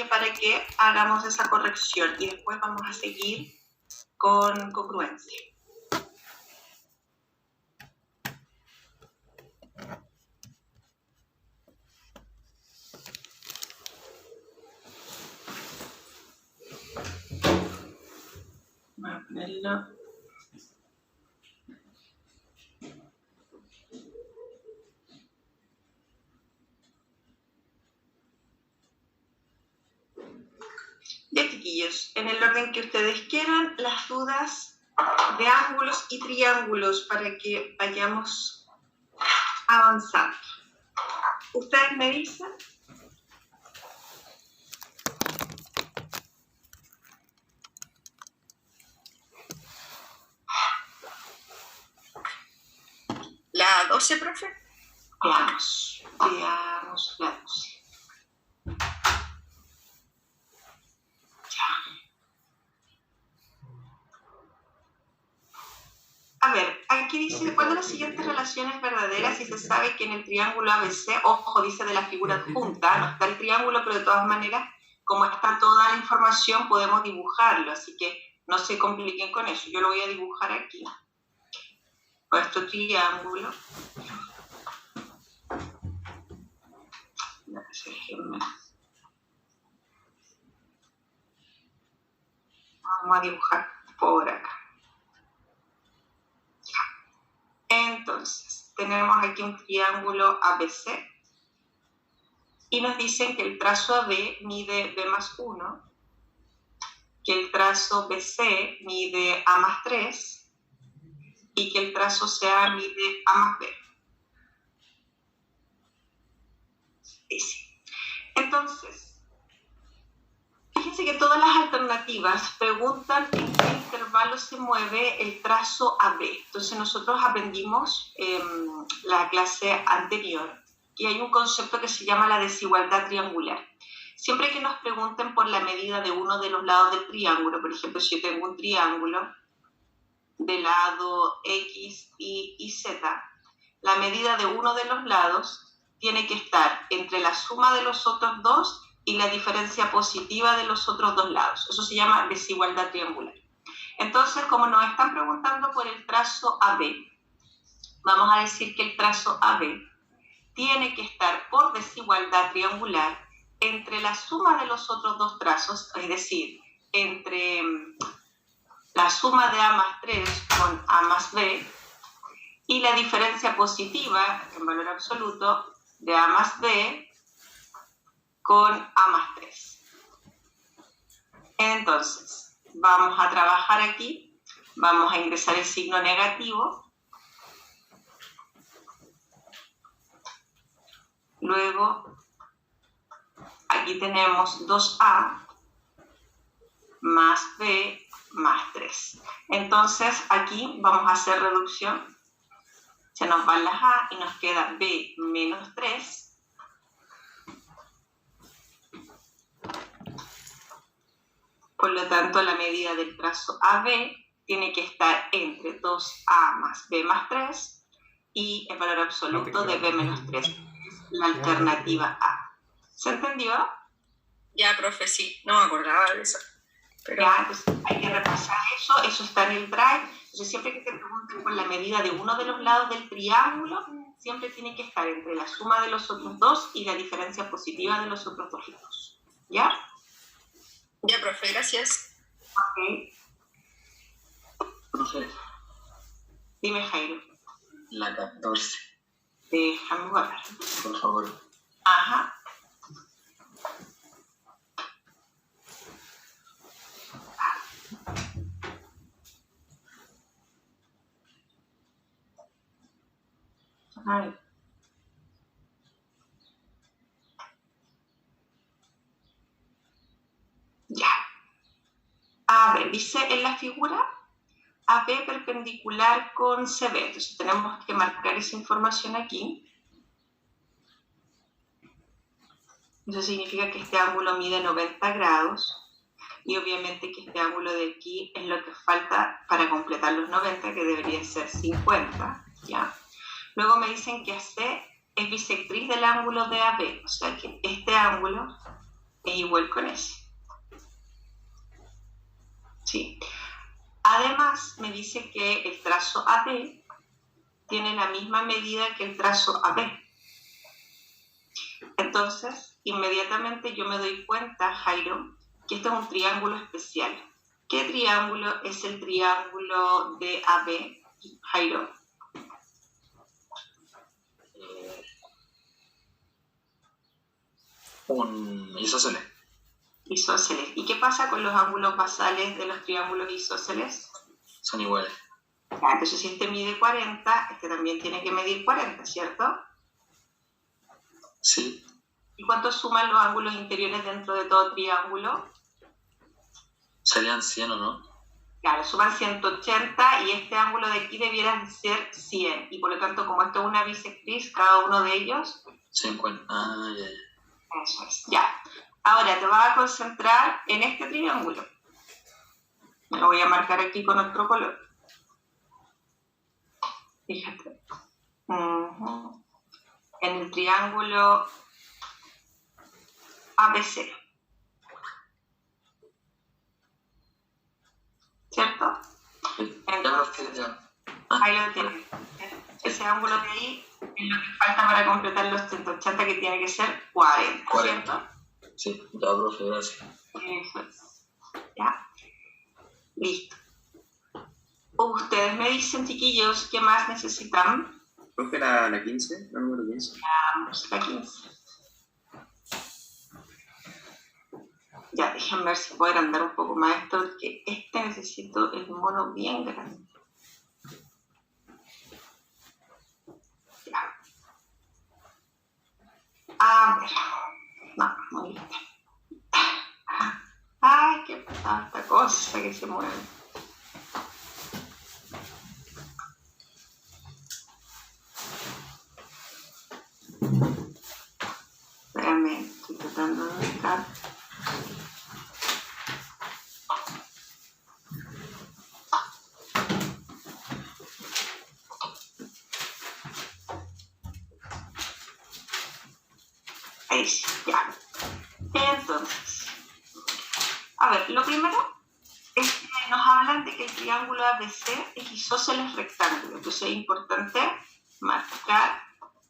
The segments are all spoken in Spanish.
para que hagamos esa corrección y después vamos a seguir con congruencia. Voy a ponerlo. Ya, chiquillos, en el orden que ustedes quieran, las dudas de ángulos y triángulos para que vayamos avanzando. ¿Ustedes me dicen? ¿La 12, profe? Veamos la 12. A ver, aquí dice, ¿cuál de las siguientes relaciones verdaderas si se sabe que en el triángulo ABC, ojo, dice de la figura adjunta, no está el triángulo, pero de todas maneras, como está toda la información, podemos dibujarlo, así que no se compliquen con eso. Yo lo voy a dibujar aquí, con este triángulo. Vamos a dibujar por acá. Entonces, tenemos aquí un triángulo ABC y nos dicen que el trazo AB mide B más 1, que el trazo BC mide A más 3 y que el trazo CA mide A más B. Dice. Entonces, fíjense que todas las alternativas preguntan en qué intervalo se mueve el trazo AB. Entonces nosotros aprendimos en la clase anterior que hay un concepto que se llama la desigualdad triangular. Siempre que nos pregunten por la medida de uno de los lados del triángulo, por ejemplo, si yo tengo un triángulo de lado X, Y Z, la medida de uno de los lados tiene que estar entre la suma de los otros dos y la diferencia positiva de los otros dos lados. Eso se llama desigualdad triangular. Entonces, como nos están preguntando por el trazo AB, vamos a decir que el trazo AB tiene que estar por desigualdad triangular entre la suma de los otros dos trazos, es decir, entre la suma de A más 3 con A más B y la diferencia positiva, en valor absoluto, de A más B con A más 3. Entonces, vamos a trabajar aquí, vamos a ingresar el signo negativo, luego aquí tenemos 2A más B más 3. Entonces, aquí vamos a hacer reducción, se nos van las A y nos queda B menos 3. Por lo tanto, la medida del trazo AB tiene que estar entre 2A más B más 3 y el valor absoluto de B menos 3, la alternativa A. ¿Se entendió? Ya, profe, sí, no me acordaba de eso. Pero ya, entonces hay que repasar eso está en el drive. Entonces, siempre que te pregunten por la medida de uno de los lados del triángulo, siempre tiene que estar entre la suma de los otros dos y la diferencia positiva de los otros dos lados. ¿Ya? Ya, profe, gracias. Ok. Profe. Dime, Jairo. La 14. Déjame guardar. Por favor. Ajá. Ay. Ya. A ver, dice en la figura AB perpendicular con CB. Entonces tenemos que marcar esa información aquí. Eso significa que este ángulo mide 90 grados. Y obviamente que este ángulo de aquí es lo que falta para completar los 90, que debería ser 50. ¿Ya? Luego me dicen que AC es bisectriz del ángulo de AB. O sea que este ángulo es igual con ese. Sí. Además, me dice que el trazo AB tiene la misma medida que el trazo AB. Entonces, inmediatamente yo me doy cuenta, Jairo, que esto es un triángulo especial. ¿Qué triángulo es el triángulo de AB, Jairo? Un isósceles. Isósceles. ¿Y qué pasa con los ángulos basales de los triángulos isósceles? Son iguales. Ya, entonces si este mide 40, este también tiene que medir 40, ¿cierto? Sí. ¿Y cuánto suman los ángulos interiores dentro de todo triángulo? Serían 100 o no. Claro, suman 180 y este ángulo de aquí debiera ser 100. Y por lo tanto, como esto es una bisectriz, cada uno de ellos... 50. Ah, ya, ya. Eso es, ya. Ahora te vas a concentrar en este triángulo. Me lo voy a marcar aquí con otro color. Fíjate. En el triángulo ABC. ¿Cierto? Entonces, ahí lo tienes. Ese ángulo de ahí es lo que falta para completar los 180, que tiene que ser 40, ¿cierto? Sí, ya, profe, gracias. Eso es. Ya. Listo. Ustedes me dicen, chiquillos, ¿qué más necesitan? Profe, la 15, la número 15. Vamos, la 15. Ya, déjenme ver si puedo agrandar un poco más esto, porque necesito el mono bien grande. Ya. A ver. No, muy bien. Ay, qué pesada esta cosa que se mueve. Espérame, estoy tratando de buscar. Ahí sí, ya. Entonces, a ver, lo primero es que nos hablan de que el triángulo ABC es isósceles rectángulo. Entonces es importante marcar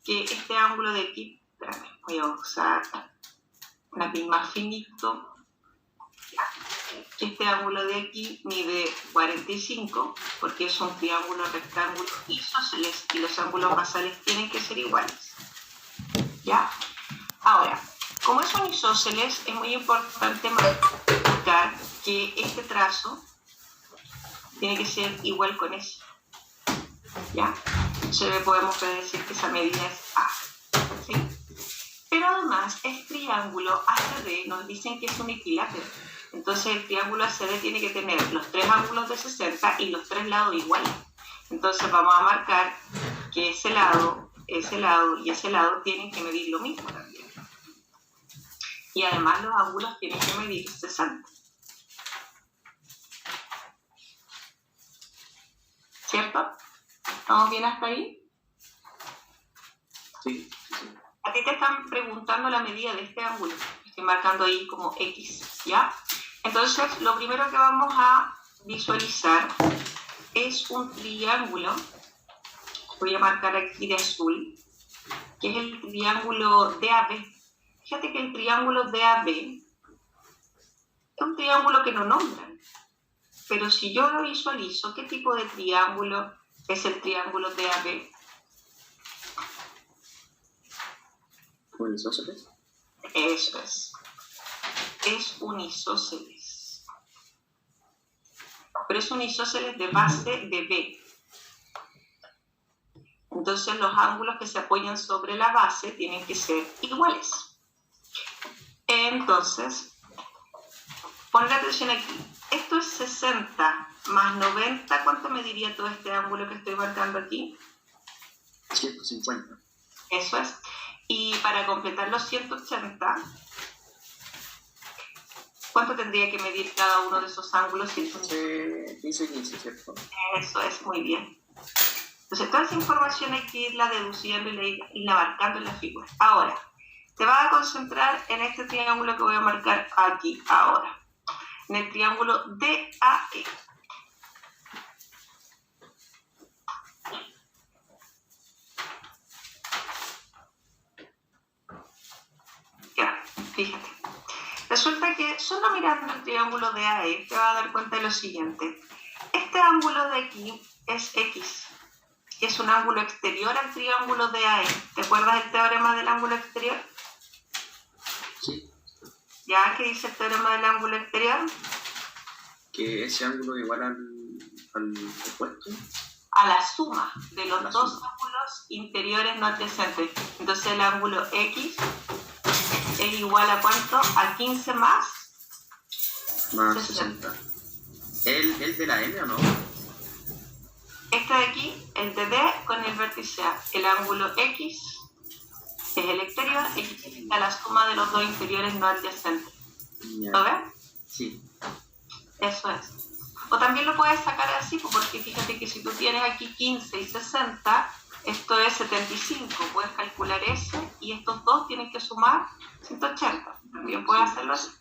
que este ángulo de aquí, espérame, voy a usar un lápiz más finito. Este ángulo de aquí mide 45 porque es un triángulo rectángulo isósceles y los ángulos basales tienen que ser iguales. ¿Ya? Ahora, como es un isósceles, es muy importante marcar que este trazo tiene que ser igual con ese. ¿Ya? Entonces podemos predecir que esa medida es A. ¿Sí? Pero además, este triángulo ACD nos dicen que es un equilátero. Entonces el triángulo ACD tiene que tener los tres ángulos de 60 y los tres lados iguales. Entonces vamos a marcar que ese lado y ese lado tienen que medir lo mismo también. Y además los ángulos tienen que medir 60. ¿Cierto? ¿Estamos bien hasta ahí? Sí. A ti te están preguntando la medida de este ángulo. Estoy marcando ahí como X, ¿ya? Entonces, lo primero que vamos a visualizar es un triángulo. Voy a marcar aquí de azul, que es el triángulo DAB. Fíjate que el triángulo DAB es un triángulo que no nombran. Pero si yo lo visualizo, ¿qué tipo de triángulo es el triángulo DAB? ¿Un isósceles? Eso es. Es un isósceles. Pero es un isósceles de base de B. Entonces los ángulos que se apoyan sobre la base tienen que ser iguales. Entonces, ponle atención aquí. Esto es 60 más 90. ¿Cuánto me diría todo este ángulo que estoy marcando aquí? 150. Eso es. Y para completar los 180, ¿cuánto tendría que medir cada uno de esos ángulos? 15, 15, ¿cierto? Eso es, muy bien. Entonces, toda esa información hay que irla deduciendo y irla marcando en la figura. Ahora, Te vas a concentrar en este triángulo que voy a marcar aquí, ahora. En el triángulo DAE. Ya, fíjate. Resulta que solo mirando el triángulo DAE te vas a dar cuenta de lo siguiente. Este ángulo de aquí es X, que es un ángulo exterior al triángulo DAE. ¿Te acuerdas del teorema del ángulo exterior? Sí. ¿Ya? ¿Qué dice el teorema del ángulo exterior? Que ese ángulo es igual al opuesto. A la suma de los La dos suma. ángulos interiores no adyacentes. Entonces el ángulo X es igual a ¿cuánto? A 15 más Más 60. ¿El de la M o no? este de aquí, el de D con el vértice A. El ángulo X es el exterior, X es la suma de los dos interiores no adyacentes. Ya. ¿Lo ves? Sí. Eso es. O también lo puedes sacar así, porque fíjate que si tú tienes aquí 15 y 60, esto es 75. Puedes calcular ese y estos dos tienen que sumar 180. También puedes hacerlo así.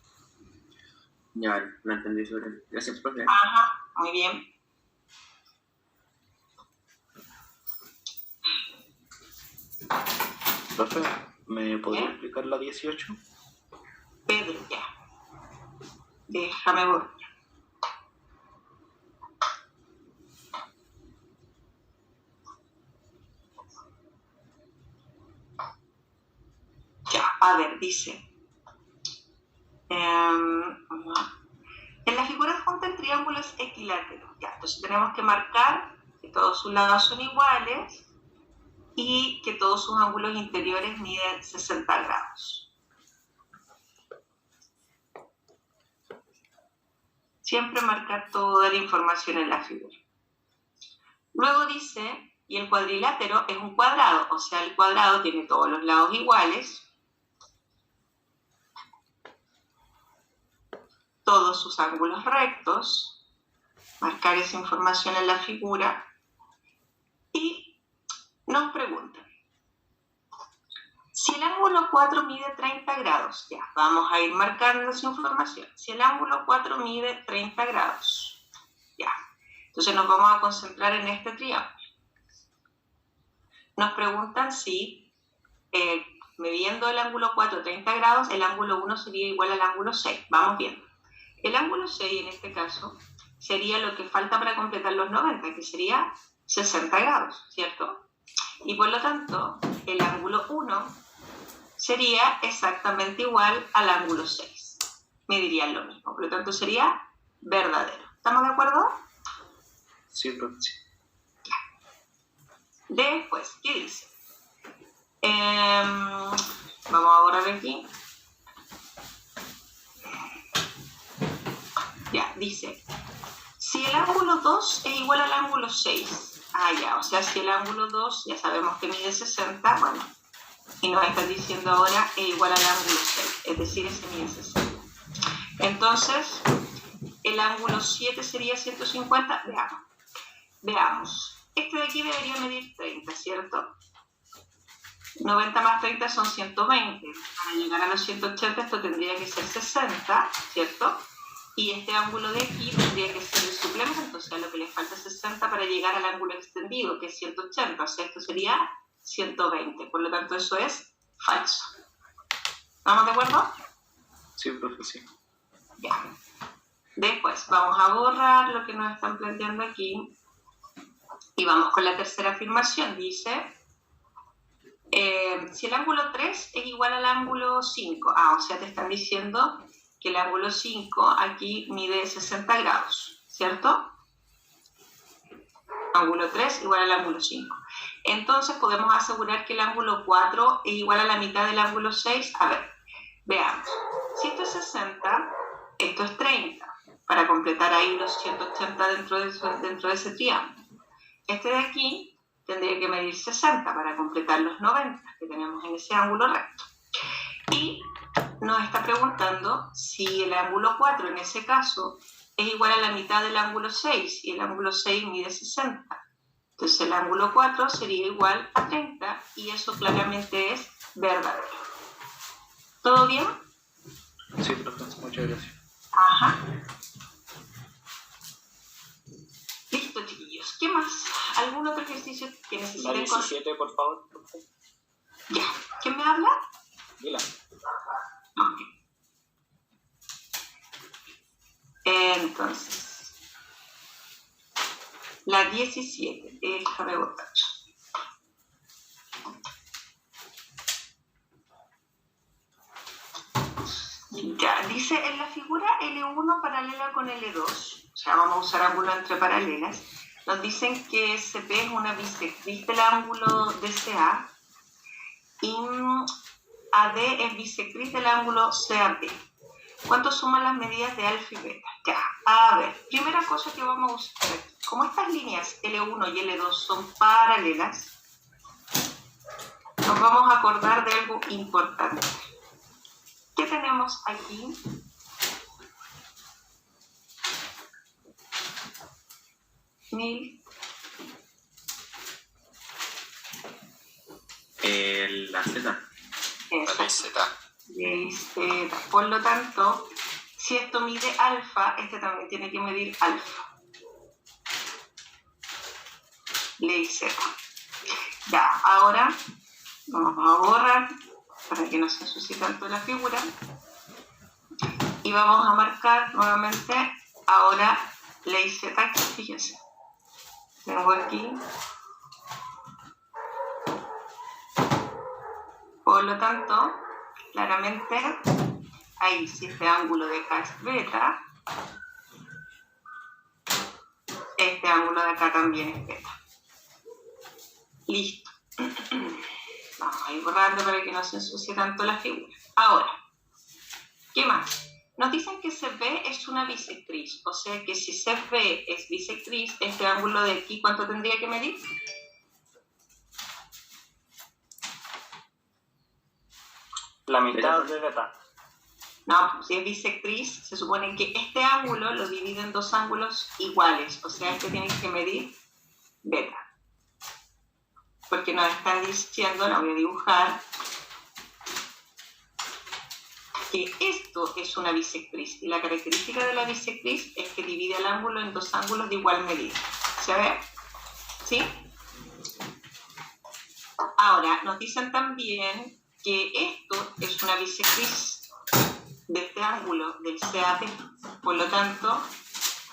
Ya, lo entendí sobre. Gracias, profe. Ajá, muy bien. Profe, ¿me podría ¿Bien? explicar la 18? Pedro, ya. Déjame borrar. Ya, a ver, dice. En la figura adjunta el triángulo es equilátero. Ya, entonces tenemos que marcar que todos sus lados son iguales y que todos sus ángulos interiores miden 60 grados. Siempre marcar toda la información en la figura. Luego dice, y el cuadrilátero es un cuadrado, o sea, el cuadrado tiene todos los lados iguales, todos sus ángulos rectos, marcar esa información en la figura, y nos preguntan, si el ángulo 4 mide 30 grados, ya, vamos a ir marcando esa información, si el ángulo 4 mide 30 grados, ya, entonces nos vamos a concentrar en este triángulo. Nos preguntan si, midiendo el ángulo 4 30 grados, el ángulo 1 sería igual al ángulo 6, vamos viendo. El ángulo 6 en este caso sería lo que falta para completar los 90, que sería 60 grados, ¿cierto? Y por lo tanto, el ángulo 1 sería exactamente igual al ángulo 6. Medirían lo mismo, por lo tanto sería verdadero. ¿Estamos de acuerdo? Sí, profe, sí. Después, ¿qué dice? Vamos a borrar aquí. Ya, dice, si el ángulo 2 es igual al ángulo 6, ya, o sea, si el ángulo 2 ya sabemos que mide 60, bueno, y nos están diciendo ahora es igual al ángulo 6, es decir, ese mide 60. Entonces, el ángulo 7 sería 150, veamos. Este de aquí debería medir 30, ¿cierto? 90 más 30 son 120. Para llegar a los 180 esto tendría que ser 60, ¿cierto? Y este ángulo de aquí tendría que ser el suplemento, o sea, lo que le falta es 60 para llegar al ángulo extendido, que es 180, o sea, esto sería 120. Por lo tanto, eso es falso. ¿Estamos de acuerdo? Sí, profe, sí. Ya. Después, vamos a borrar lo que nos están planteando aquí. Y vamos con la tercera afirmación. Dice, si el ángulo 3 es igual al ángulo 5. O sea, te están diciendo que el ángulo 5 aquí mide 60 grados, ¿cierto? Ángulo 3 igual al ángulo 5. Entonces podemos asegurar que el ángulo 4 es igual a la mitad del ángulo 6. A ver, veamos. Si esto es 60, esto es 30. Para completar ahí los 180 dentro de ese triángulo. Este de aquí tendría que medir 60 para completar los 90 que tenemos en ese ángulo recto. Y nos está preguntando si el ángulo 4 en ese caso es igual a la mitad del ángulo 6 y el ángulo 6 mide 60. Entonces el ángulo 4 sería igual a 30 y eso claramente es verdadero. ¿Todo bien? Sí, profe, muchas gracias. Ajá. Listo, chiquillos. ¿Qué más? ¿Algún otro ejercicio que La necesiten? 17, por favor. Ya. ¿Quién me habla? Dila. Ok. Entonces, la 17, déjame botar. Ya, dice en la figura L1 paralela con L2, o sea, vamos a usar ángulos entre paralelas, nos dicen que CP es una bisectriz del ángulo DCA y AD es bisectriz del ángulo CAP. ¿Cuánto suman las medidas de alfa y beta? Ya, a ver, primera cosa que vamos a usar aquí. Como estas líneas L1 y L2 son paralelas, nos vamos a acordar de algo importante. ¿Qué tenemos aquí? La Z. Z. Por lo tanto, si esto mide alfa, este también tiene que medir alfa. Ley Z. Ya, ahora vamos a borrar para que no se ensucie tanto la figura. Y vamos a marcar nuevamente ahora ley Z aquí, fíjense. Tengo aquí. Por lo tanto, claramente, ahí si este ángulo de acá es beta, este ángulo de acá también es beta. Listo. Vamos a ir borrando para que no se ensucie tanto la figura. Ahora, ¿qué más? Nos dicen que CB es una bisectriz, o sea que si CB es bisectriz, este ángulo de aquí, ¿cuánto tendría que medir? La mitad de beta. No, si es bisectriz, se supone que este ángulo lo divide en dos ángulos iguales, o sea que tiene que medir beta. Porque nos están diciendo, la voy a dibujar, que esto es una bisectriz y la característica de la bisectriz es que divide el ángulo en dos ángulos de igual medida. ¿Se ve? ¿Sí? Ahora, nos dicen también que esto es una bisectriz de este ángulo del CAP, por lo tanto,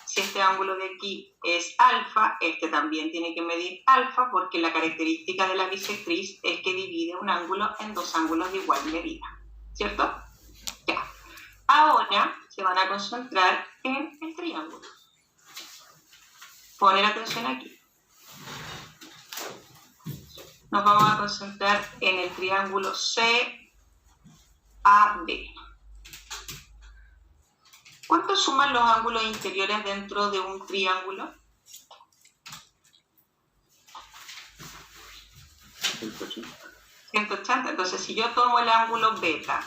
si este ángulo de aquí es alfa, este también tiene que medir alfa porque la característica de la bisectriz es que divide un ángulo en dos ángulos de igual medida, ¿cierto? Ya. Ahora se van a concentrar en el triángulo. Poner atención aquí. Nos vamos a concentrar en el triángulo CAB. ¿Cuánto suman los ángulos interiores dentro de un triángulo? 180. Entonces, si yo tomo el ángulo beta,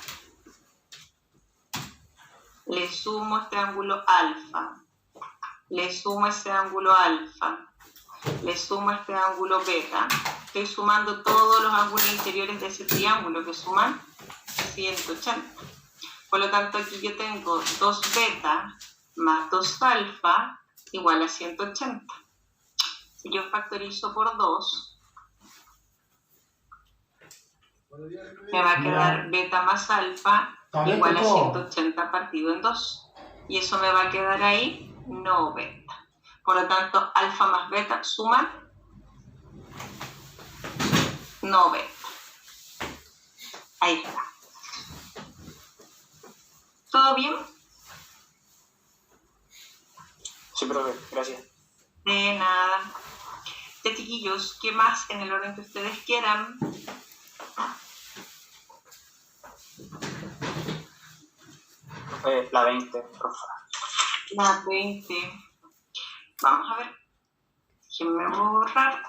le sumo este ángulo alfa, le sumo este ángulo alfa, le sumo este ángulo beta, estoy sumando todos los ángulos interiores de ese triángulo que suman 180. Por lo tanto, aquí yo tengo 2 beta más 2 alfa igual a 180. Si yo factorizo por 2, me va a quedar beta más alfa igual a 180 partido en 2. Y eso me va a quedar ahí 90. Por lo tanto, alfa más beta suman 90. Ahí está. ¿Todo bien? Sí, profe, gracias. De nada. Ya, chiquillos, ¿qué más en el orden que ustedes quieran? La 20, profe. La 20. Vamos a ver. Déjenme borrar.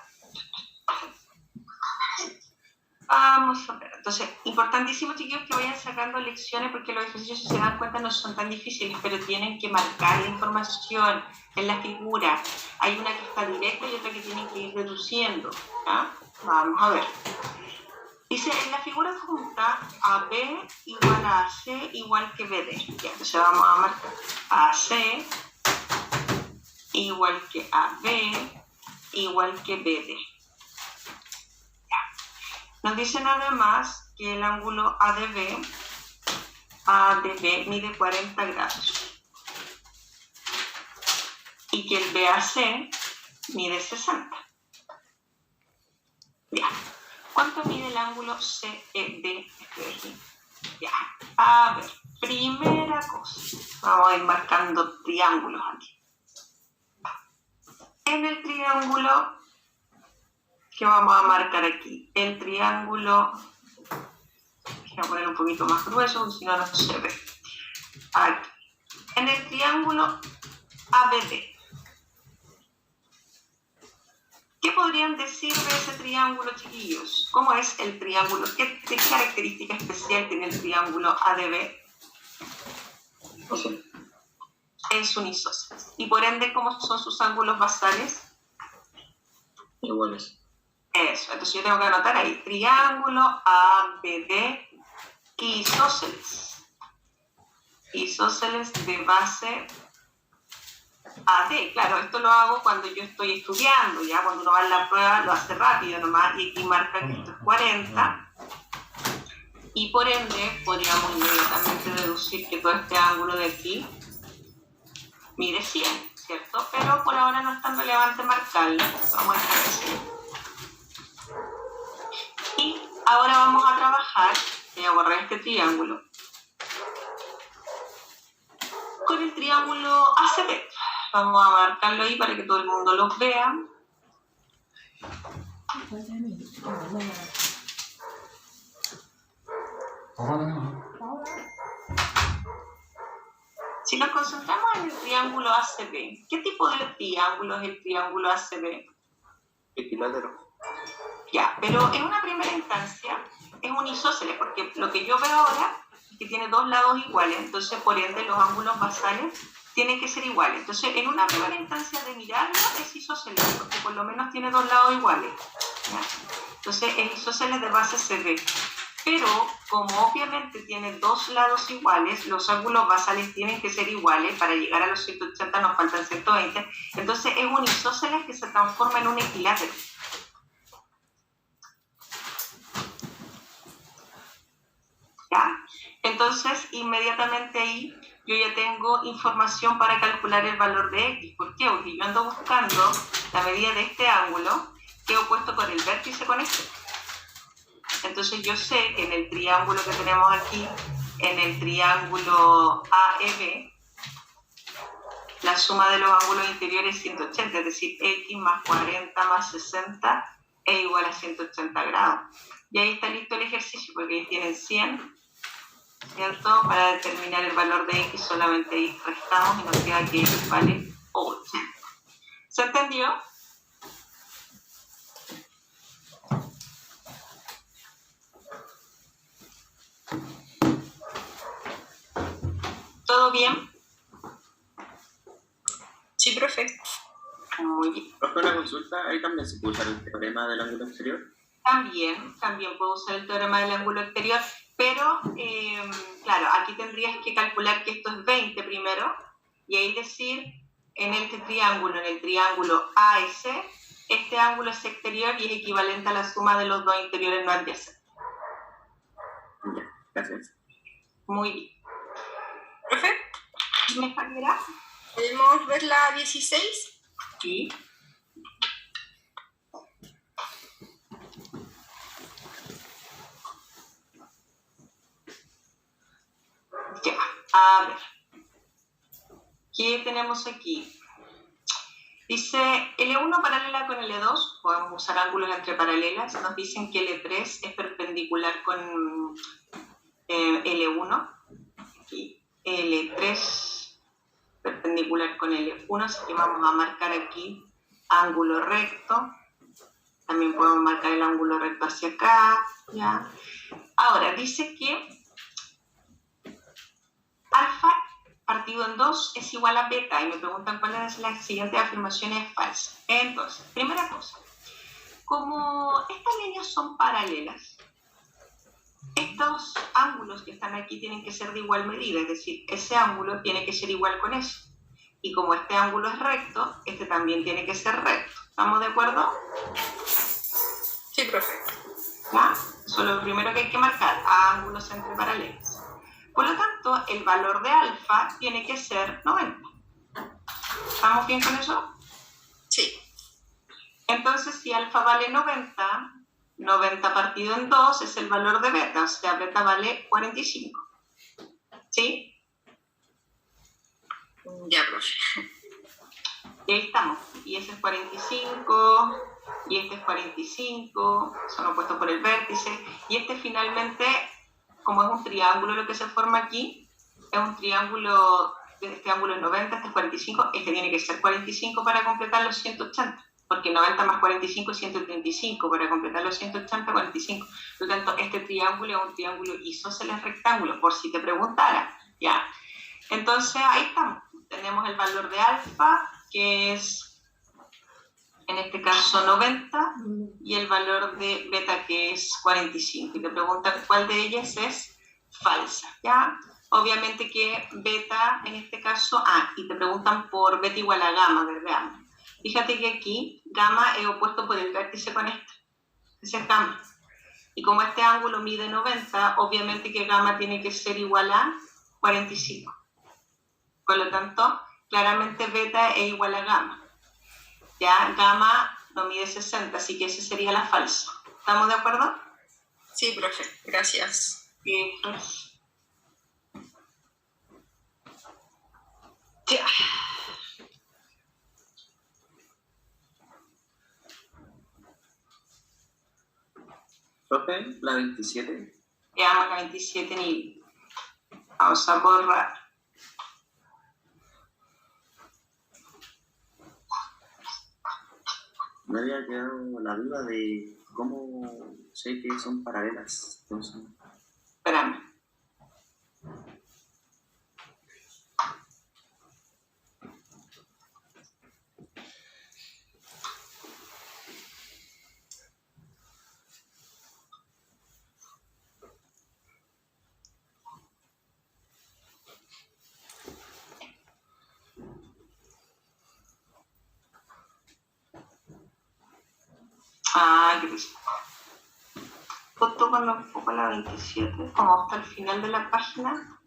Vamos a ver. Entonces, importantísimo, chiquillos, que vayan sacando lecciones porque los ejercicios, si se dan cuenta, no son tan difíciles, pero tienen que marcar la información en la figura. Hay una que está directa y otra que tienen que ir reduciendo. ¿Ya? Vamos a ver. Dice, en la figura adjunta, AB igual a AC igual que BD. Ya, entonces vamos a marcar AC igual que AB igual que BD. Ya. Nos dicen además que el ángulo ADB mide 40 grados y que el BAC mide 60. Ya. ¿Cuánto mide el ángulo CED? Ya. A ver, primera cosa. Vamos a ir marcando triángulos aquí. En el triángulo que vamos a marcar aquí, el triángulo, voy a poner un poquito más grueso, porque si no, no se ve. Aquí. En el triángulo ABD. ¿Qué podrían decir de ese triángulo, chiquillos? ¿Cómo es el triángulo? ¿Qué característica especial tiene el triángulo ADB? Es un isósceles. Y por ende, ¿cómo son sus ángulos basales? Iguales. Eso. Entonces yo tengo que anotar ahí. Triángulo ABD isósceles. Isósceles de base AD, claro, esto lo hago cuando yo estoy estudiando, ya cuando uno va a la prueba lo hace rápido nomás, y aquí marca que esto es 40, y por ende podríamos inmediatamente deducir que todo este ángulo de aquí mide 100, ¿cierto? Pero por ahora no es tan relevante marcarlo, vamos a dejar así. Y ahora vamos a trabajar, voy a borrar este triángulo, con el triángulo ACB. Vamos a marcarlo ahí para que todo el mundo lo vea. Si nos concentramos en el triángulo ACB, ¿qué tipo de triángulo es el triángulo ACB? Equilátero. Ya, pero en una primera instancia es un isósceles, porque lo que yo veo ahora es que tiene dos lados iguales, entonces por ende los ángulos basales tienen que ser iguales. Entonces, en una primera instancia de mirarlo es isósceles, porque por lo menos tiene dos lados iguales. ¿Ya? Entonces, es isósceles de base CB. Pero, como obviamente tiene dos lados iguales, los ángulos basales tienen que ser iguales. Para llegar a los 180 nos faltan 120. Entonces, es un isósceles que se transforma en un equilátero. ¿Ya? Entonces, inmediatamente ahí yo ya tengo información para calcular el valor de X. ¿Por qué? Porque yo ando buscando la medida de este ángulo que he opuesto con el vértice con este. Entonces yo sé que en el triángulo que tenemos aquí, en el triángulo AEB, la suma de los ángulos interiores es 180, es decir, X más 40 más 60 es igual a 180 grados. Y ahí está listo el ejercicio, porque ahí tienen 100. ¿Cierto? Para determinar el valor de X solamente ahí restamos y nos queda que X vale 8. ¿Se entendió? ¿Todo bien? Sí, profe. Muy bien. Profe, una consulta, ahí también se puede usar el teorema del ángulo exterior. También puedo usar el teorema del ángulo exterior, pero claro, aquí tendrías que calcular que esto es 20 primero, y ahí decir en el triángulo AS, este ángulo es exterior y es equivalente a la suma de los dos interiores no adyacentes. Ya, gracias. Muy bien. Profe, ¿Me fallará? ¿podemos ver la 16? Sí. Ya, a ver. ¿Qué tenemos aquí? Dice L1 paralela con L2, podemos usar ángulos entre paralelas. Nos dicen que L3 es perpendicular con L1. Aquí, L3 perpendicular con L1, así que vamos a marcar aquí ángulo recto. También podemos marcar el ángulo recto hacia acá. ¿Ya? Ahora, dice que alfa partido en 2 es igual a beta, y me preguntan cuáles de las siguientes afirmaciones es falsa. Entonces, primera cosa, como estas líneas son paralelas, estos ángulos que están aquí tienen que ser de igual medida, es decir, ese ángulo tiene que ser igual con ese. Y como este ángulo es recto, este también tiene que ser recto. ¿Estamos de acuerdo? Sí, profe. ¿Ya? Eso es lo primero que hay que marcar, a ángulos entre paralelos. Por lo tanto, el valor de alfa tiene que ser 90. ¿Estamos bien con eso? Sí. Entonces, si alfa vale 90, 90 partido en 2 es el valor de beta, o sea, beta vale 45. ¿Sí? Ya, profe. Y ahí estamos. Y ese es 45, y este es 45, son opuestos por el vértice. Y este finalmente, como es un triángulo lo que se forma aquí, es un triángulo, este ángulo es 90, este es 45, este tiene que ser 45 para completar los 180. Porque 90 más 45 es 135, para completar los 180, 45. Por lo tanto, este triángulo es un triángulo isósceles rectángulo, por si te preguntara, ¿ya? Entonces, ahí estamos. Tenemos el valor de alfa, que es, en este caso, 90, y el valor de beta, que es 45. Y te preguntan cuál de ellas es falsa, ¿ya? Obviamente que beta, en este caso, y te preguntan por beta igual a gamma, ¿verdad? Fíjate que aquí gamma es opuesto por el vértice con este. Ese es gamma. Y como este ángulo mide 90, obviamente que gamma tiene que ser igual a 45. Por lo tanto, claramente beta es igual a gamma. Ya gamma no mide 60, así que esa sería la falsa. ¿Estamos de acuerdo? Sí, profe. Gracias. Ya. Profe, la 27. Veamos la 27 ni. Vamos a borrar. Me había quedado la duda de cómo sé que son paralelas. Entonces, Espérame. Qué triste. Justo cuando pongo la 27, como hasta el final de la página,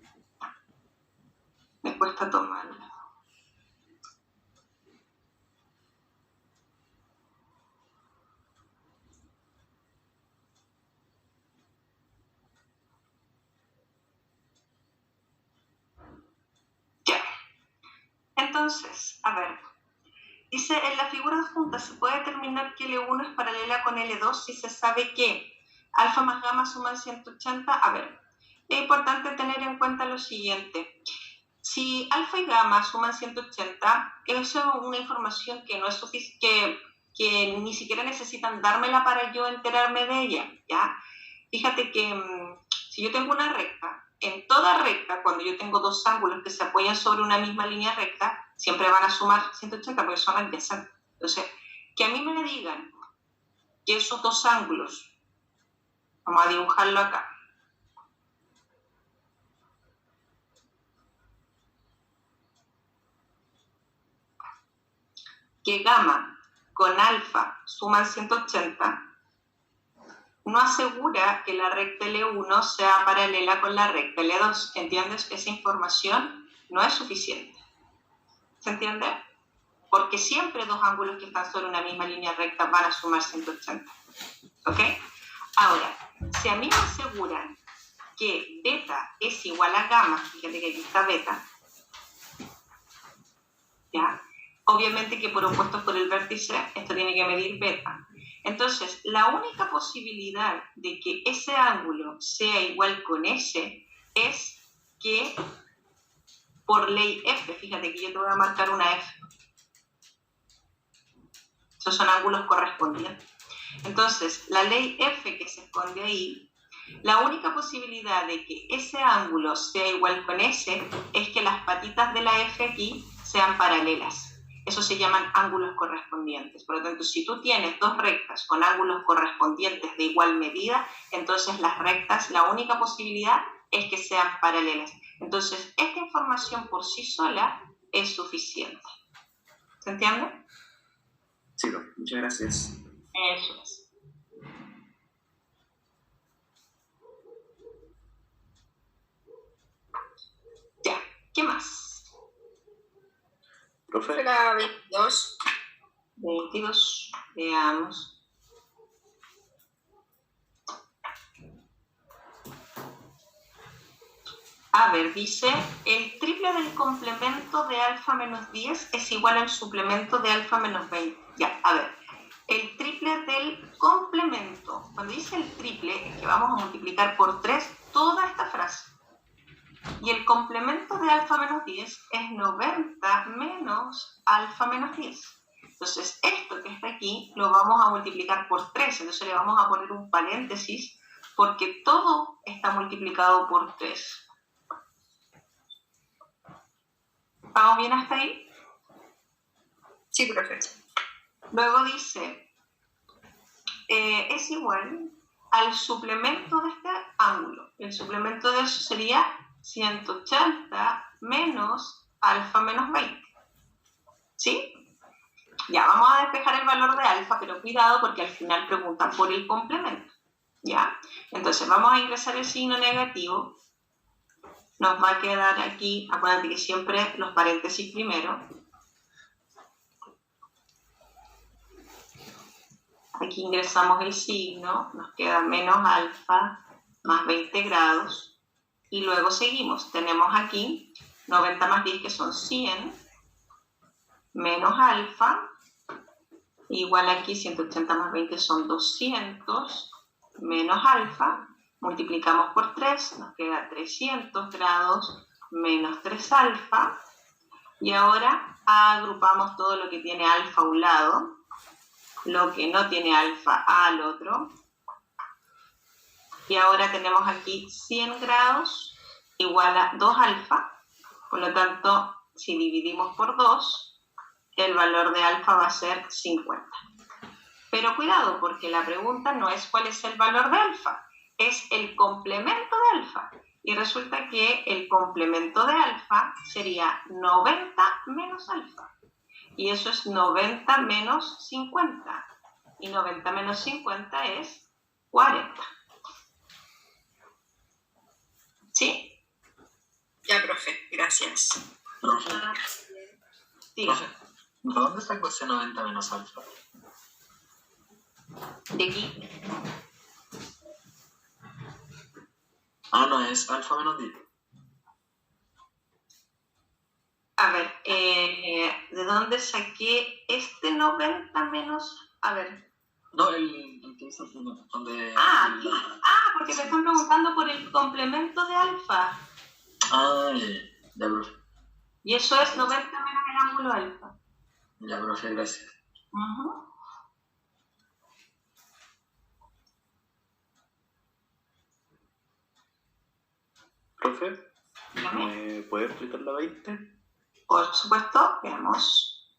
me cuesta tomarla. Ya. Entonces, a ver. Dice, en la figura adjunta se puede determinar que L1 es paralela con L2 si se sabe que alfa más gamma suman 180. A ver, es importante tener en cuenta lo siguiente. Si alfa y gamma suman 180, eso es una información que no es suficiente, que ni siquiera necesitan dármela para yo enterarme de ella, ¿ya? Fíjate que si yo tengo una recta, en toda recta, cuando yo tengo dos ángulos que se apoyan sobre una misma línea recta, siempre van a sumar 180 porque son adyacentes. Entonces, que a mí me digan que esos dos ángulos, vamos a dibujarlo acá, que gamma con alfa suman 180, no asegura que la recta L1 sea paralela con la recta L2. ¿Entiendes? Esa información no es suficiente. ¿Se entiende? Porque siempre dos ángulos que están sobre una misma línea recta van a sumar 180. ¿Ok? Ahora, si a mí me aseguran que beta es igual a gamma, fíjate que aquí está beta, ¿ya? Obviamente que por opuestos por el vértice, esto tiene que medir beta. Entonces, la única posibilidad de que ese ángulo sea igual con ese es que por ley F, fíjate que yo te voy a marcar una F. Esos son ángulos correspondientes. Entonces, la ley F que se esconde ahí, la única posibilidad de que ese ángulo sea igual con ese es que las patitas de la F aquí sean paralelas. Eso se llaman ángulos correspondientes. Por lo tanto, si tú tienes dos rectas con ángulos correspondientes de igual medida, entonces las rectas, la única posibilidad es que sean paralelas. Entonces, esta información por sí sola es suficiente. ¿Se entiende? Sí, profe, muchas gracias. Eso es. Ya, ¿qué más? Profe, La 22. 22, veamos. A ver, dice, el triple del complemento de alfa menos 10 es igual al suplemento de alfa menos 20. Ya, a ver, el triple del complemento. Cuando dice el triple, es que vamos a multiplicar por 3 toda esta frase. Y el complemento de alfa menos 10 es 90 menos alfa menos 10. Entonces, esto que está aquí lo vamos a multiplicar por 3. Entonces le vamos a poner un paréntesis porque todo está multiplicado por 3. ¿Vamos bien hasta ahí? Sí, profe. Luego dice, es igual al suplemento de este ángulo. El suplemento de eso sería 180 menos alfa menos 20. ¿Sí? Ya, vamos a despejar el valor de alfa, pero cuidado porque al final preguntan por el complemento. ¿Ya? Entonces vamos a ingresar el signo negativo. Nos va a quedar aquí, acuérdate que siempre los paréntesis primero. Aquí ingresamos el signo, nos queda menos alfa más 20 grados. Y luego seguimos. Tenemos aquí 90 más 10 que son 100, menos alfa, igual aquí 180 más 20 son 200, menos alfa. Multiplicamos por 3, nos queda 300 grados menos 3 alfa. Y ahora agrupamos todo lo que tiene alfa a un lado, lo que no tiene alfa al otro. Y ahora tenemos aquí 100 grados igual a 2 alfa. Por lo tanto, si dividimos por 2, el valor de alfa va a ser 50. Pero cuidado, porque la pregunta no es cuál es el valor de alfa, es el complemento de alfa. Y resulta que el complemento de alfa sería 90 menos alfa. Y eso es 90 menos 50. Y 90 menos 50 es 40. ¿Sí? Ya, profe, gracias. Profe, Diga. profe, ¿de dónde sacó ese 90 menos alfa? De aquí. Ah, no, es alfa menos 10. A ver, ¿de dónde saqué este 90 menos? A ver. No, el que dice al final, donde... Aquí. Porque me están preguntando por el complemento de alfa. Ah, ya, profe. Y eso es 90 menos el ángulo alfa. Ya, profe, gracias. Uh-huh. profe, Dígame. ¿me puede explicar la 20? Por supuesto, veamos.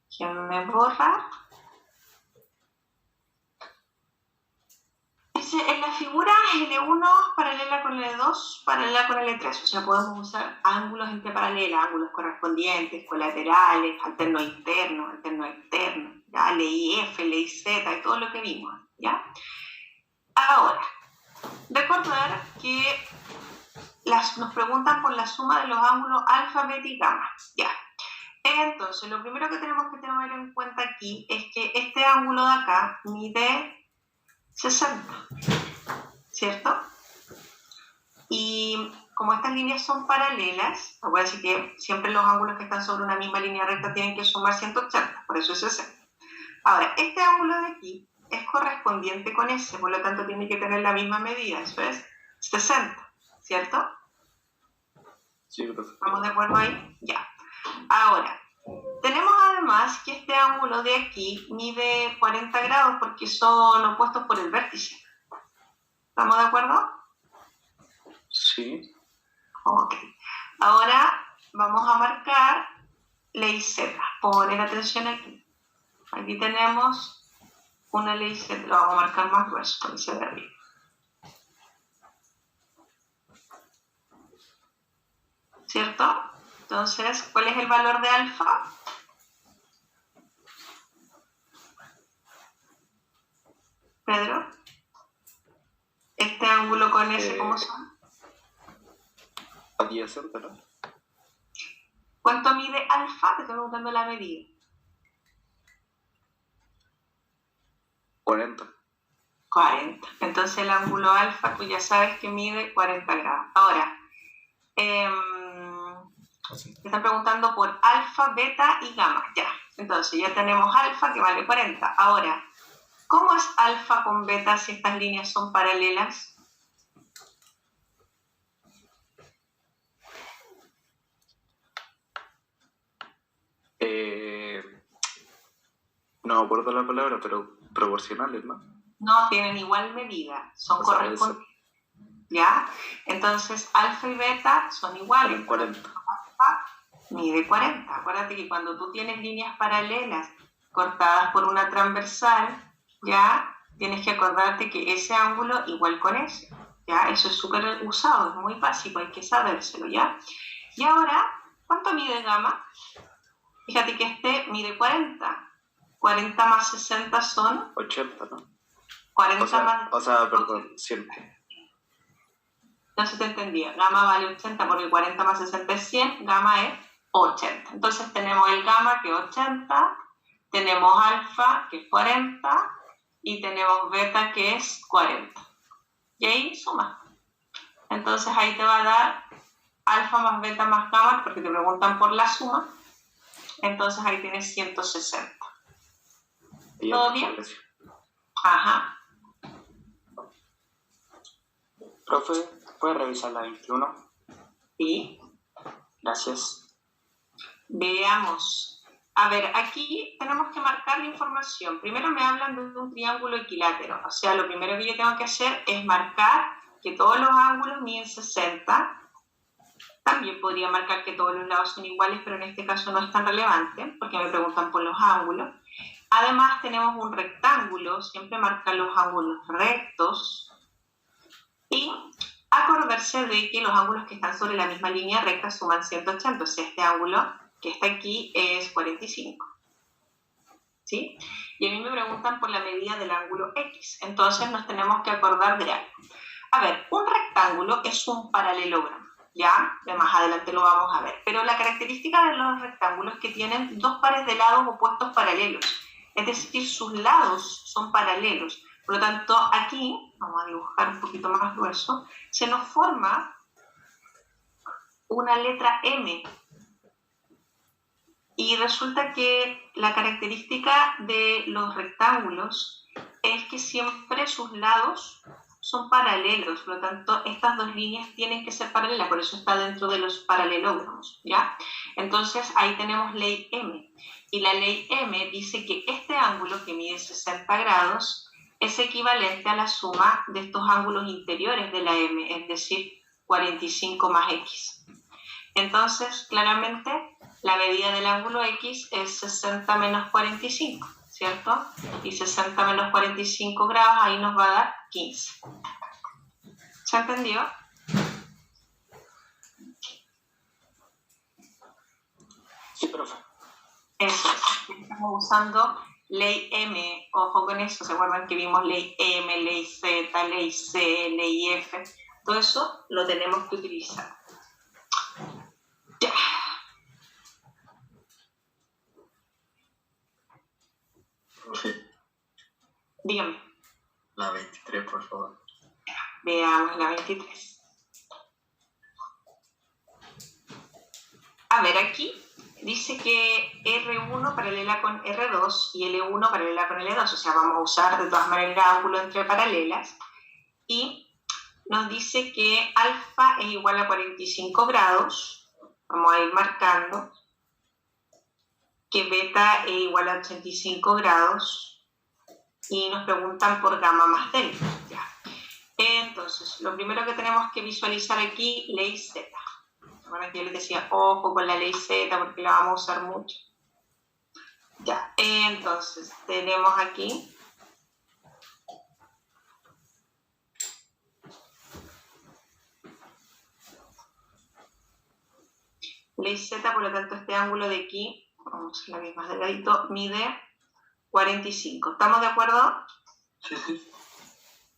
Déjenme borrar. Dice, en la figura L1 paralela con L2, paralela con L3. O sea, podemos usar ángulos entre paralelas, ángulos correspondientes, colaterales, alterno interno, alterno externo, ¿ya? LIF, LIZ y todo lo que vimos, ¿ya? Ahora, recordar que nos preguntan por la suma de los ángulos alfa, beta y gamma, ¿ya? Entonces, lo primero que tenemos que tener en cuenta aquí es que este ángulo de acá mide 60, ¿cierto? Y como estas líneas son paralelas, voy a decir que siempre los ángulos que están sobre una misma línea recta tienen que sumar 180, por eso es 60. Ahora, este ángulo de aquí es correspondiente con ese, por lo tanto tiene que tener la misma medida, eso es 60, ¿cierto? Sí, profe. ¿Estamos de acuerdo ahí? Ya. Ahora, tenemos además que este ángulo de aquí mide 40 grados porque son opuestos por el vértice. ¿Estamos de acuerdo? Sí. Ok. Ahora vamos a marcar ley Z. Poner atención aquí. Aquí tenemos una ley Z. Lo vamos a marcar más grueso, porque se ve arriba. ¿Cierto? Entonces, ¿cuál es el valor de alfa? Pedro, este ángulo con ese, ¿cómo son? Adyacente, ¿no? ¿Cuánto mide alfa? Te estoy preguntando la medida. 40. 40. Entonces el ángulo alfa, tú ya sabes que mide 40 grados. Ahora, te están preguntando por alfa, beta y gamma. Ya, entonces ya tenemos alfa que vale 40. Ahora, ¿cómo es alfa con beta si estas líneas son paralelas? No me acuerdo la palabra, pero proporcionales, ¿no? No, tienen igual medida, son O sea, correspondientes. ¿Ya? Entonces, alfa y beta son iguales. 40. Alfa mide 40. Acuérdate que cuando tú tienes líneas paralelas cortadas por una transversal, ya tienes que acordarte que ese ángulo igual con ese. ¿Ya? Eso es súper usado, es muy básico, hay que sabérselo, ¿ya? Y ahora, ¿cuánto mide gamma? Fíjate que este mide 40. 40 más 60 son 80, ¿no? 40 O sea, perdón, 100. No se te entendía. Gamma vale 80 porque 40 más 60 es 100, gamma es 80. Entonces tenemos el gamma que es 80, tenemos alfa que es 40 y tenemos beta que es 40. Y ahí suma. Entonces ahí te va a dar alfa más beta más gamma porque te preguntan por la suma. Entonces ahí tienes 160. ¿Todo bien? Ajá. Profe, ¿puede revisar la 21? Sí. Gracias. Veamos. A ver, aquí tenemos que marcar la información. Primero me hablan de un triángulo equilátero. O sea, lo primero que yo tengo que hacer es marcar que todos los ángulos miden 60. También podría marcar que todos los lados son iguales, pero en este caso no es tan relevante, porque me preguntan por los ángulos. Además tenemos un rectángulo, siempre marcar los ángulos rectos. Y acordarse de que los ángulos que están sobre la misma línea recta suman 180. O sea, este ángulo que está aquí es 45. ¿Sí? Y a mí me preguntan por la medida del ángulo X. Entonces nos tenemos que acordar de algo. A ver, un rectángulo es un paralelogramo. Ya, de más adelante lo vamos a ver. Pero la característica de los rectángulos es que tienen dos pares de lados opuestos paralelos. Es decir, sus lados son paralelos. Por lo tanto, aquí, vamos a dibujar un poquito más grueso, se nos forma una letra M. Y resulta que la característica de los rectángulos es que siempre sus lados son paralelos, por lo tanto estas dos líneas tienen que ser paralelas, por eso está dentro de los paralelogramos, ¿ya? Entonces ahí tenemos ley M, y la ley M dice que este ángulo que mide 60 grados es equivalente a la suma de estos ángulos interiores de la M, es decir, 45 más X. Entonces, claramente, la medida del ángulo X es 60 menos 45, ¿cierto? Y 60 menos 45 grados, ahí nos va a dar 15. ¿Se entendió? Sí, profe. Eso es. Estamos usando ley M, ojo con eso, ¿se acuerdan que vimos ley M, ley Z, ley C, ley F? Todo eso lo tenemos que utilizar. Ya. Profe, Dígame. la 23, por favor. Veamos la 23. A ver, aquí dice que R1 paralela con R2 y L1 paralela con L2, o sea, vamos a usar de todas maneras el ángulo entre paralelas, y nos dice que alfa es igual a 45 grados, vamos a ir marcando, que beta es igual a 85 grados, y nos preguntan por gamma más delta. Ya. Entonces, lo primero que tenemos que visualizar aquí, ley Z. Bueno, yo les decía, ojo con la ley Z porque la vamos a usar mucho. Ya, entonces tenemos aquí ley Z, por lo tanto este ángulo de aquí, vamos a hacer la misma delgadito, mide 45. ¿Estamos de acuerdo? Sí, sí.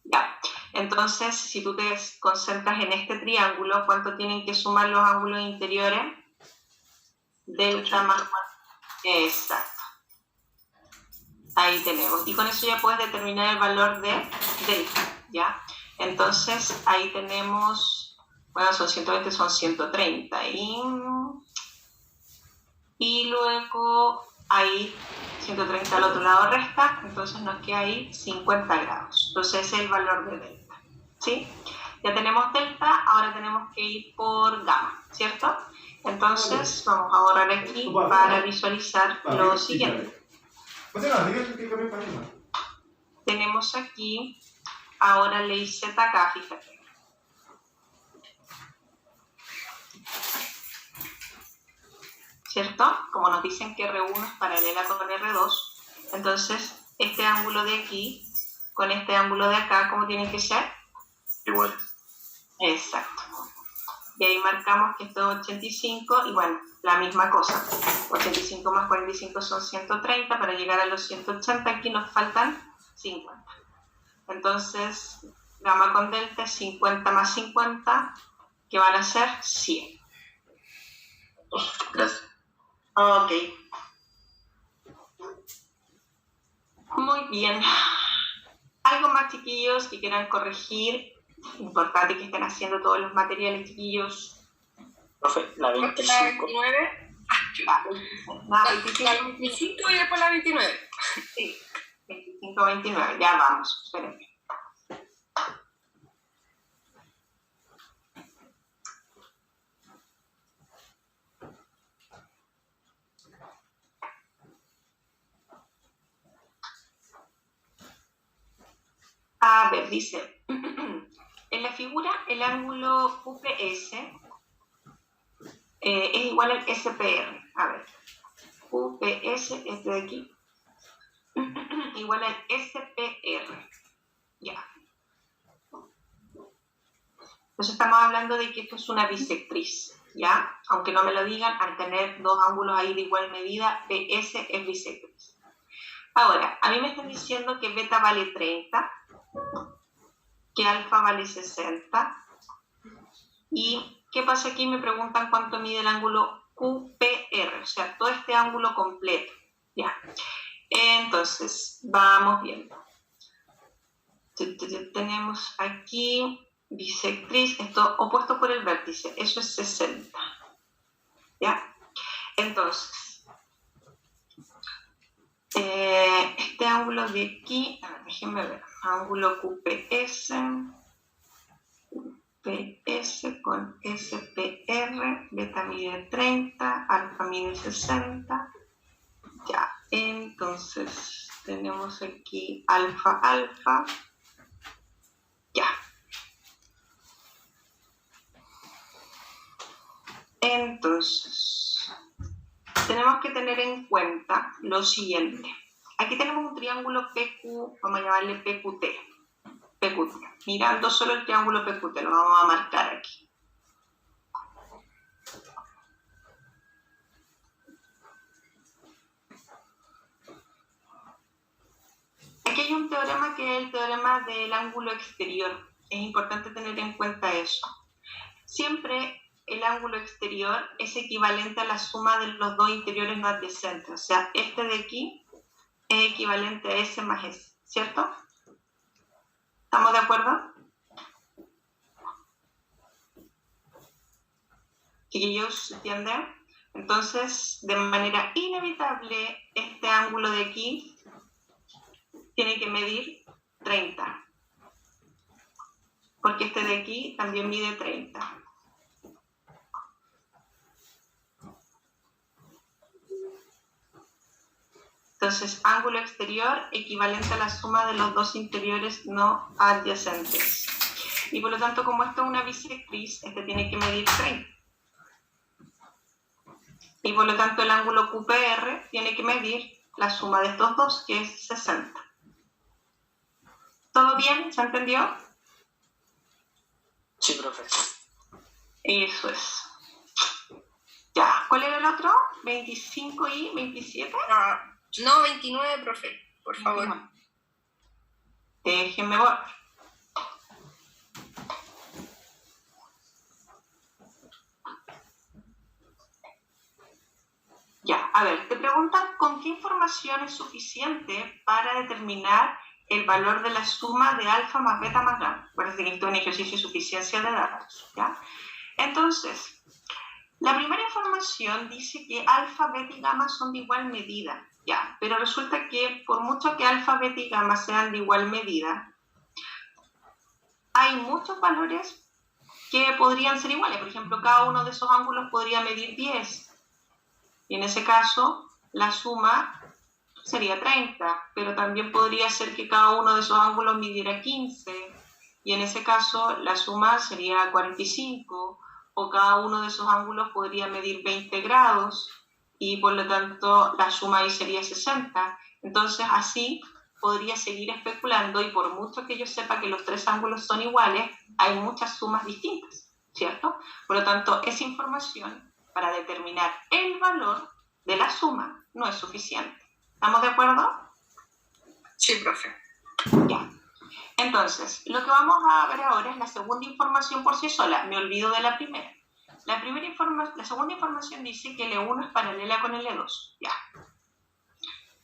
Ya. Entonces, si tú te concentras en este triángulo, ¿cuánto tienen que sumar los ángulos interiores? Delta más 1. Exacto. Ahí tenemos. Y con eso ya puedes determinar el valor de delta, ¿ya? Entonces, ahí tenemos, bueno, son 120, son 130. Y luego ahí 130 al otro lado resta, entonces nos queda ahí 50 grados. Entonces ese es el valor de delta, ¿sí? Ya tenemos delta, ahora tenemos que ir por gamma, ¿cierto? Entonces vamos a borrar aquí para visualizar lo siguiente. Tenemos aquí ahora ley Z acá, fíjate. ¿Cierto? Como nos dicen que R1 es paralela con R2, entonces este ángulo de aquí con este ángulo de acá, ¿cómo tienen que ser? Igual. Exacto. Y ahí marcamos que esto es 85 y bueno, la misma cosa. 85 más 45 son 130, para llegar a los 180 aquí nos faltan 50. Entonces, gamma con delta es 50 más 50, que van a ser 100. Gracias. Ok. Muy bien. ¿Algo más, chiquillos, que quieran corregir? Importante que estén haciendo todos los materiales, chiquillos. Profe, la 25. La 29. La La 25, 25 y después la 29. sí. 25, 29. Ya vamos. Espérenme. A ver, dice, en la figura el ángulo UPS es igual al SPR. A ver, UPS, este de aquí, igual al SPR. Ya. Entonces estamos hablando de que esto es una bisectriz, ¿ya? Aunque no me lo digan, al tener dos ángulos ahí de igual medida, PS es bisectriz. Ahora, a mí me están diciendo que beta vale 30, que alfa vale 60. ¿Y qué pasa aquí? Me preguntan cuánto mide el ángulo QPR, o sea, todo este ángulo completo. Ya. Entonces, vamos viendo. Tenemos aquí bisectriz, esto opuesto por el vértice, eso es 60. ¿Ya? Entonces, este ángulo de aquí, a ver, déjenme ver, ángulo QPS, QPS con SPR, beta mide 30, alfa mide 60, ya, entonces tenemos aquí alfa, alfa, ya. Entonces, tenemos que tener en cuenta lo siguiente. Aquí tenemos un triángulo PQ, vamos a llamarle PQT. PQT. Mirando solo el triángulo PQT, lo vamos a marcar aquí. Aquí hay un teorema que es el teorema del ángulo exterior. Es importante tener en cuenta eso. Siempre el ángulo exterior es equivalente a la suma de los dos interiores no adyacentes. O sea, este de aquí es equivalente a ese más ese, ¿cierto? ¿Estamos de acuerdo? Chiquillos, ¿entienden? Entonces, de manera inevitable, este ángulo de aquí tiene que medir 30. Porque este de aquí también mide 30. Entonces, ángulo exterior equivalente a la suma de los dos interiores no adyacentes. Y por lo tanto, como esto es una bisectriz, este tiene que medir 30. Y por lo tanto el ángulo QPR tiene que medir la suma de estos dos, que es 60. ¿Todo bien? ¿Se entendió? Sí, profe. Eso es. Ya, ¿cuál era el otro? ¿25 y 27? No, 29, profe, por favor. Déjenme borrar. Ya, a ver, te preguntan con qué información es suficiente para determinar el valor de la suma de alfa más beta más gamma. Parece que esto es un ejercicio de suficiencia de datos, ¿ya? Entonces, la primera información dice que alfa, beta y gamma son de igual medida, ¿ya? Pero resulta que por mucho que alfa, beta y gamma sean de igual medida, hay muchos valores que podrían ser iguales. Por ejemplo, cada uno de esos ángulos podría medir 10. Y en ese caso, la suma sería 30, pero también podría ser que cada uno de esos ángulos midiera 15, y en ese caso la suma sería 45, o cada uno de esos ángulos podría medir 20 grados, y por lo tanto la suma ahí sería 60. Entonces así podría seguir especulando, y por mucho que yo sepa que los tres ángulos son iguales, hay muchas sumas distintas, ¿cierto? Por lo tanto, esa información para determinar el valor de la suma no es suficiente. ¿Estamos de acuerdo? Sí, profe. Ya. Entonces, lo que vamos a ver ahora es la segunda información por sí sola. Me olvido de la primera. La segunda información dice que L1 es paralela con L2. Ya.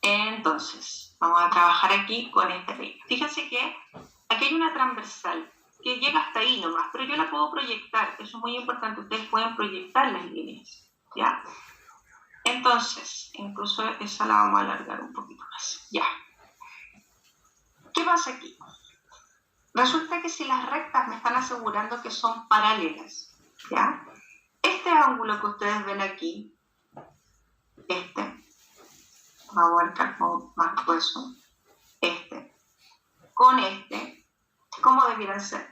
Entonces, vamos a trabajar aquí con esta ley. Fíjense que aquí hay una transversal que llega hasta ahí nomás, pero yo la puedo proyectar. Eso es muy importante. Ustedes pueden proyectar las líneas, ¿ya? Entonces, incluso esa la vamos a alargar un poquito más. Ya. ¿Qué pasa aquí? Resulta que si las rectas me están asegurando que son paralelas, ¿ya? Este ángulo que ustedes ven aquí, vamos a marcar con más grueso, con ¿cómo debieran ser?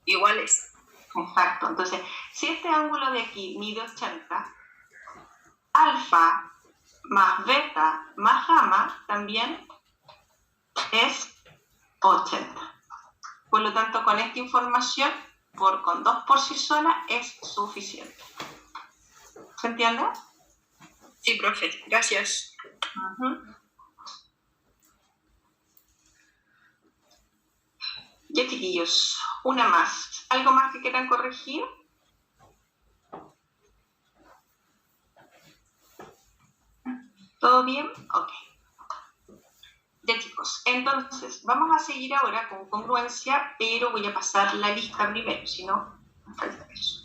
Iguales. Exacto. Entonces, si este ángulo de aquí mide 80, alfa más beta más gamma también es 80. Por lo tanto, con esta información, con 2 por sí sola, es suficiente. ¿Se entiende? Sí, profe. Gracias. Ya, chiquillos, una más. ¿Algo más que quieran corregir? ¿Todo bien? Ok. Ya, chicos, entonces vamos a seguir ahora con congruencia, pero voy a pasar la lista primero, si no, me falta eso.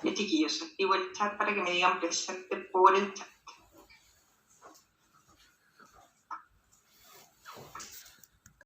Ya, chiquillos, activo el chat para que me digan presente por el chat.